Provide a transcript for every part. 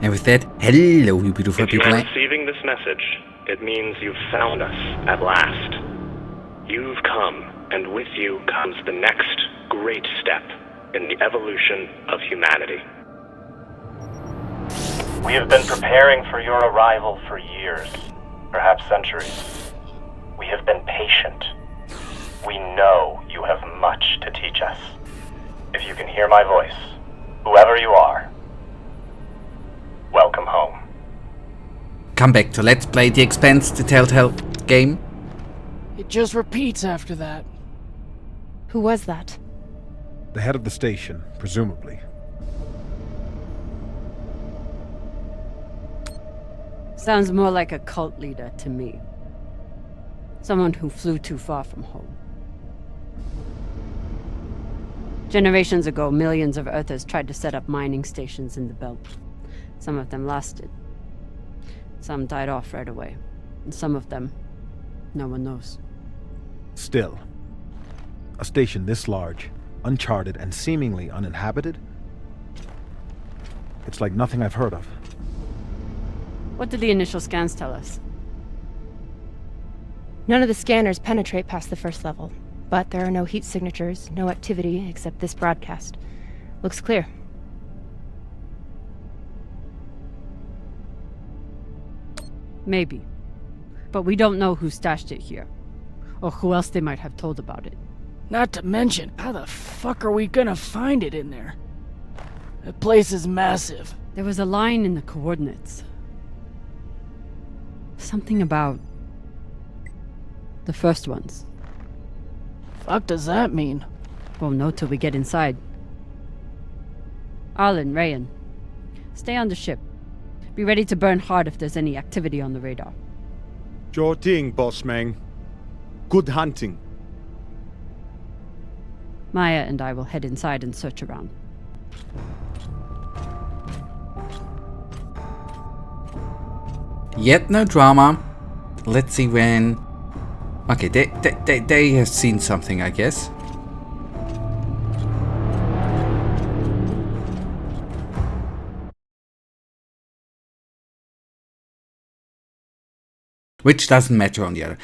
And with that, hello, you beautiful If you people. are receiving this message, it means you've found us at last. You've come, and with you comes the next great step in the evolution of humanity. We have been preparing for your arrival for years, perhaps centuries. We have been patient. We know you have much to teach us. If you can hear my voice, whoever you are, welcome home. Come back to Let's Play the Expanse, the Telltale game. It just repeats after that. Who was that? The head of the station, presumably. Sounds more like a cult leader to me. Someone who flew too far from home. Generations ago, millions of Earthers tried to set up mining stations in the belt. Some of them lasted. Some died off right away. And some of them, no one knows. Still, a station this large, uncharted, and seemingly uninhabited? It's like nothing I've heard of. What did the initial scans tell us? None of the scanners penetrate past the first level, but there are no heat signatures, no activity except this broadcast. Looks clear. Maybe. But we don't know who stashed it here. Or who else they might have told about it. Not to mention, how the fuck are we gonna find it in there? The place is massive. There was a line in the coordinates. Something about the first ones. Fuck does that mean? Won't know till we get inside. Arlen, Rayan, stay on the ship. Be ready to burn hard if there's any activity on the radar. Sure thing, boss man. Good hunting. Maya and I will head inside and search around. Yet no drama. Let's see when... Okay, they have seen something, I guess. Which doesn't matter on the other.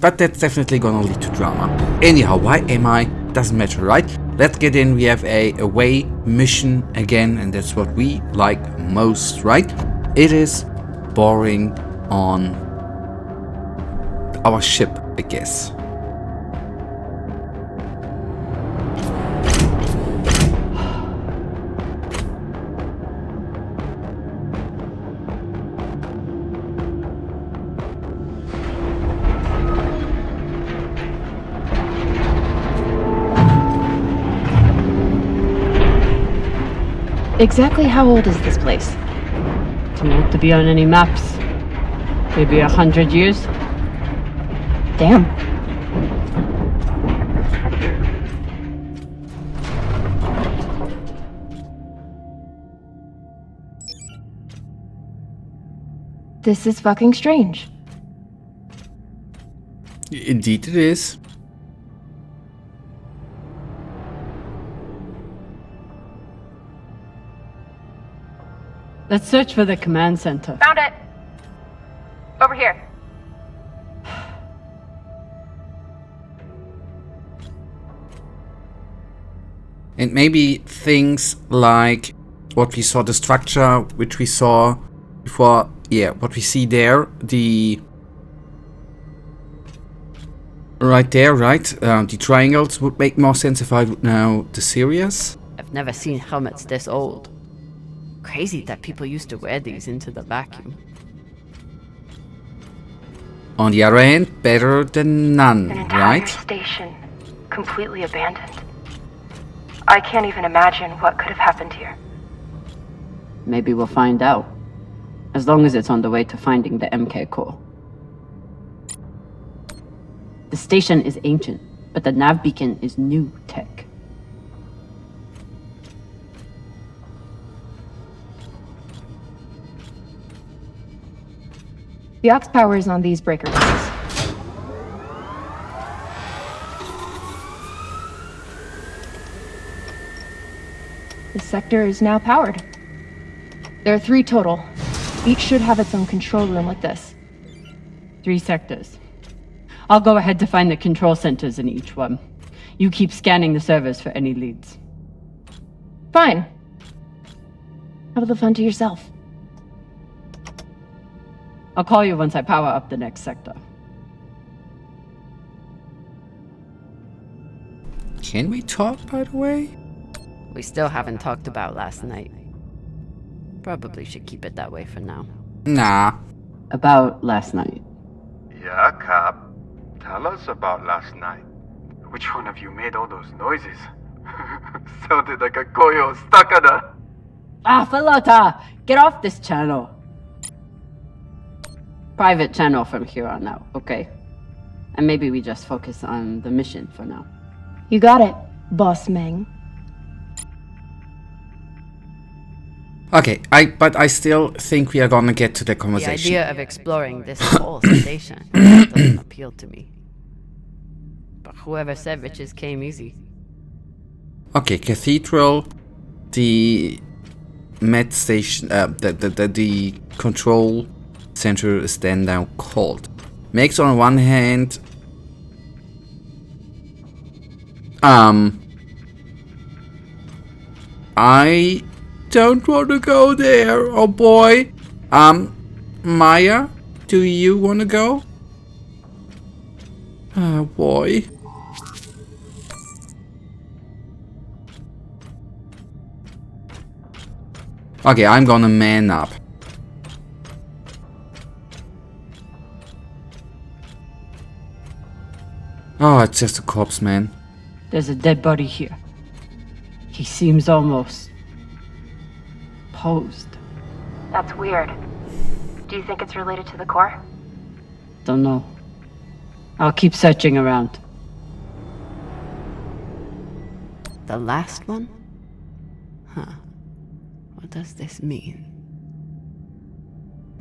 But that's definitely gonna lead to drama. Anyhow, why am I? Doesn't matter, right? Let's get in. We have a away mission again, and that's what we like most, right? It is boring on our ship, I guess. Exactly how old is this place? Too old to be on any maps. Maybe 100 years? Damn. This is fucking strange. Indeed it is. Let's search for the command center. Found it! Over here. And maybe things like what we saw, the structure which we saw before, yeah, what we see there, the... Right there, right? The triangles would make more sense if I would know the series. I've never seen helmets this old. Crazy that people used to wear these into the vacuum. On the other hand, better than none, An entire right? station, completely abandoned. I can't even imagine what could have happened here. Maybe we'll find out. As long as it's on the way to finding the MK core. The station is ancient, but the nav beacon is new tech. The aux power is on these breaker boxes. The sector is now powered. There are 3 total. Each should have its own control room like this. 3 sectors. I'll go ahead to find the control centers in each one. You keep scanning the servers for any leads. Fine. Have the fun to yourself. I'll call you once I power up the next sector. Can we talk, by the way? We still haven't talked about last night. Probably should keep it that way for now. Nah. About last night. Yeah, Cap. Tell us about last night. Which one of you made all those noises? Sounded like a koyo stuck on a... Ah, Falota! Get off this channel! Private channel from here on out, okay? And maybe we just focus on the mission for now. You got it, Boss Meng. Okay, but I still think we are gonna get to the The conversation. idea of exploring this whole station doesn't appeal to me. But whoever said riches came easy. Okay, Cathedral, the med station, the control center is then now called. Makes on one hand, I don't want to go there, oh boy. Maya, do you want to go? Oh boy. Okay, I'm gonna man up. Oh, it's just a corpse, man. There's a dead body here. He seems almost... posed. That's weird. Do you think it's related to the core? Don't know. I'll keep searching around. The last one? Huh. What does this mean?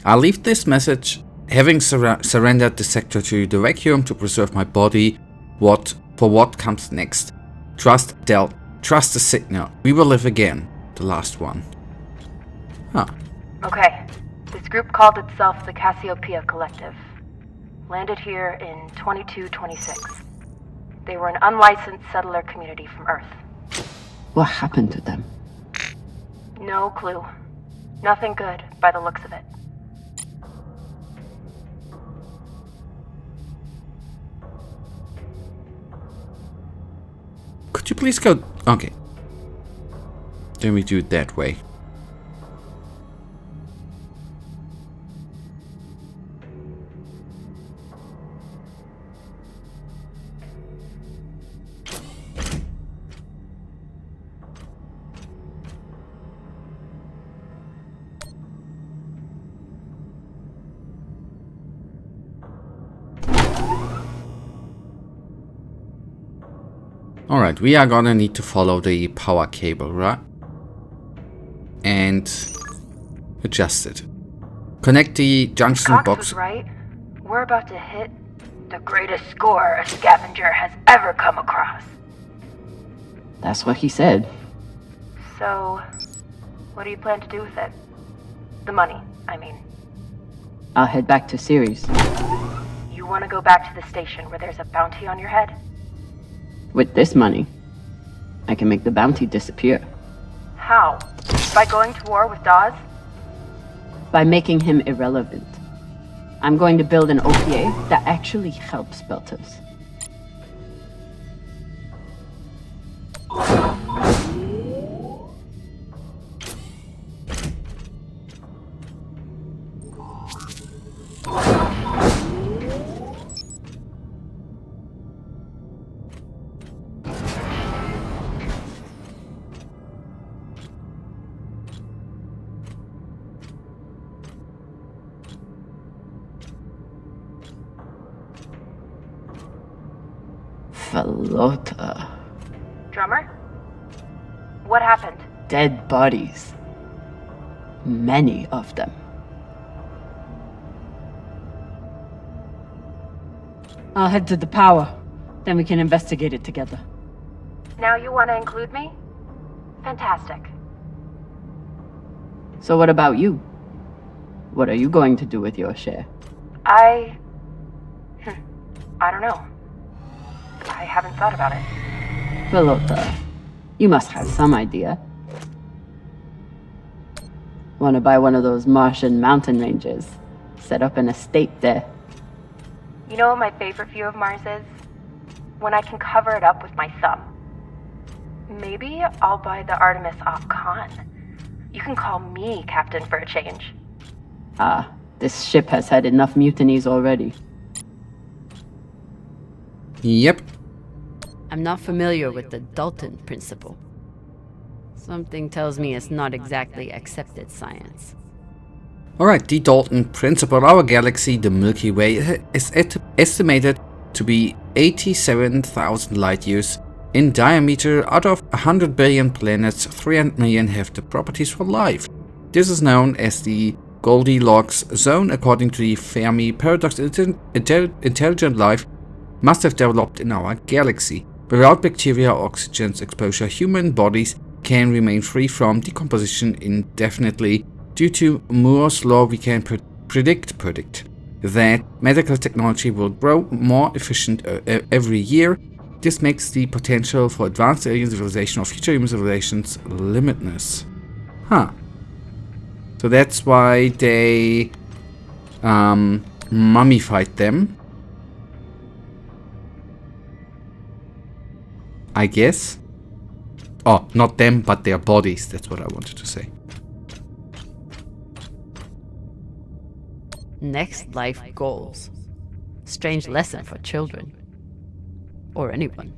I'll leave this message. Having surrendered the sector to the vacuum to preserve my body, for what comes next. Trust Del. Trust the signal. We will live again. The last one. Huh. Okay. This group called itself the Cassiopeia Collective. Landed here in 2226. They were an unlicensed settler community from Earth. What happened to them? No clue. Nothing good, by the looks of it. Could you please go... Okay. Then we do it that way. Alright, we are gonna need to follow the power cable, right? And adjust it. Connect the junction Cox box. was right. We're about to hit the greatest score a scavenger has ever come across. That's what he said. So, what do you plan to do with it? The money, I mean. I'll head back to Series. You want to go back to the station where there's a bounty on your head? With this money, I can make the bounty disappear. How? By going to war with Dawes? By making him irrelevant. I'm going to build an OPA that actually helps Belters. Falota. Drummer? What happened? Dead bodies. Many of them. I'll head to the power. Then we can investigate it together. Now you want to include me? Fantastic. So what about you? What are you going to do with your share? I don't know. I haven't thought about it. Philota, you must have some idea. Want to buy one of those Martian mountain ranges? Set up an estate there. You know what my favorite view of Mars is? When I can cover it up with my thumb. Maybe I'll buy the Artemis Khan. You can call me captain for a change. Ah, this ship has had enough mutinies already. Yep. I'm not familiar with the Dalton principle. Something tells me it's not exactly accepted science. Alright, the Dalton principle. Our galaxy, the Milky Way, is estimated to be 87,000 light years in diameter. Out of 100 billion planets, 300 million have the properties for life. This is known as the Goldilocks zone. According to the Fermi paradox, intelligent life must have developed in our galaxy. Without bacteria or oxygen's exposure, human bodies can remain free from decomposition indefinitely. Due to Moore's law, we can predict that medical technology will grow more efficient every year. This makes the potential for advanced alien civilization or future human civilizations limitless. Huh. So that's why they mummified them, I guess. Oh, not them, but their bodies. That's what I wanted to say. Next life goals. Strange lesson for children. Or anyone.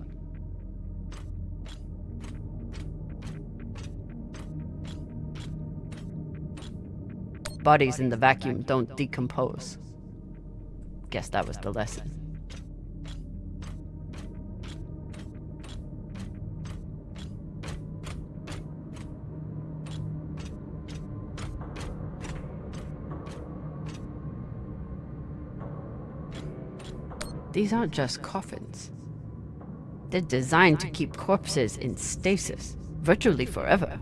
Bodies in the vacuum don't decompose. Guess that was the lesson. These aren't just coffins. They're designed to keep corpses in stasis, virtually forever.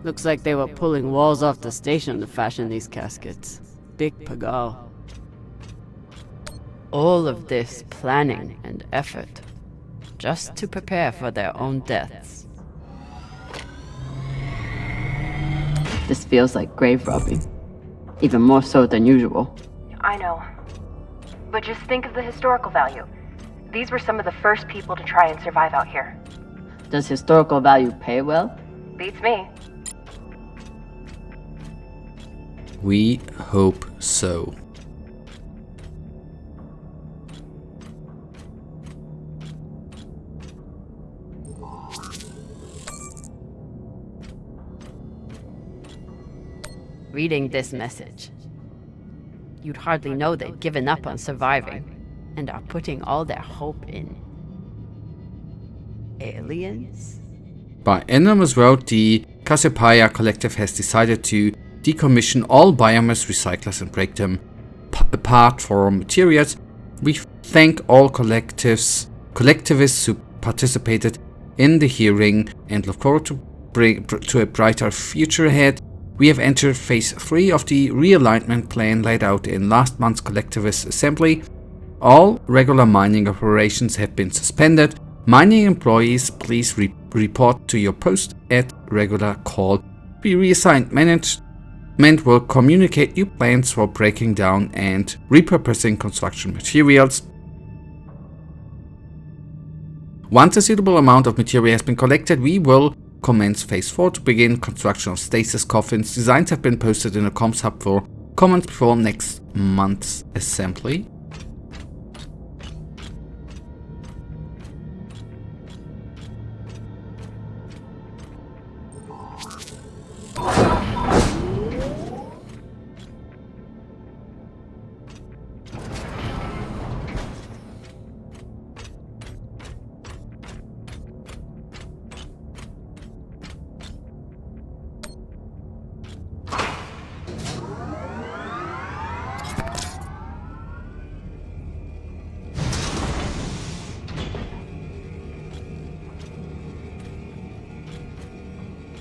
Looks like they were pulling walls off the station to fashion these caskets. Big pagal. All of this planning and effort, just to prepare for their own deaths. This feels like grave robbing. Even more so than usual. I know. But just think of the historical value. These were some of the first people to try and survive out here. Does historical value pay well? Beats me. We hope so. Reading this message, you'd hardly know they'd given up on surviving and are putting all their hope in aliens? By Anonymous wrote, the Cassiopeia Collective has decided to decommission all biomass recyclers and break them apart for materials. We thank all collectivists who participated in the hearing and look forward to a brighter future ahead. We have entered phase 3 of the realignment plan laid out in last month's collectivist assembly. All regular mining operations have been suspended. Mining employees, please report to your post at regular call. We reassigned management will communicate new plans for breaking down and repurposing construction materials. Once a suitable amount of material has been collected, we will commence phase 4 to begin construction of stasis coffins. Designs have been posted in a comms hub for comments before next month's assembly.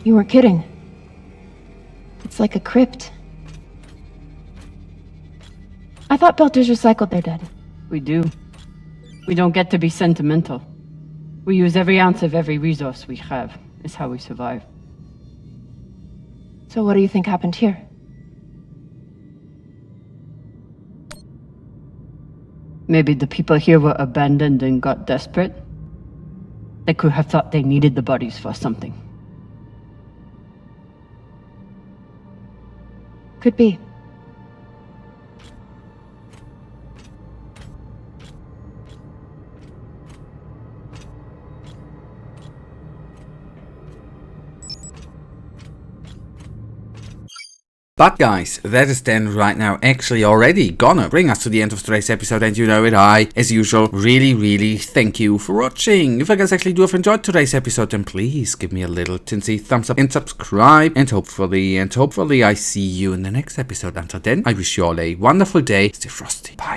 You weren't kidding. It's like a crypt. I thought Belters recycled their dead. We do. We don't get to be sentimental. We use every ounce of every resource we have. It's how we survive. So what do you think happened here? Maybe the people here were abandoned and got desperate. They could have thought they needed the bodies for something. Could be. But guys, that is then right now actually already gonna bring us to the end of today's episode, and you know it, I, as usual, really thank you for watching. If you guys actually do have enjoyed today's episode, then please give me a little tinsy thumbs up and subscribe, and hopefully I see you in the next episode. Until then, I wish you all a wonderful day. Stay frosty. Bye.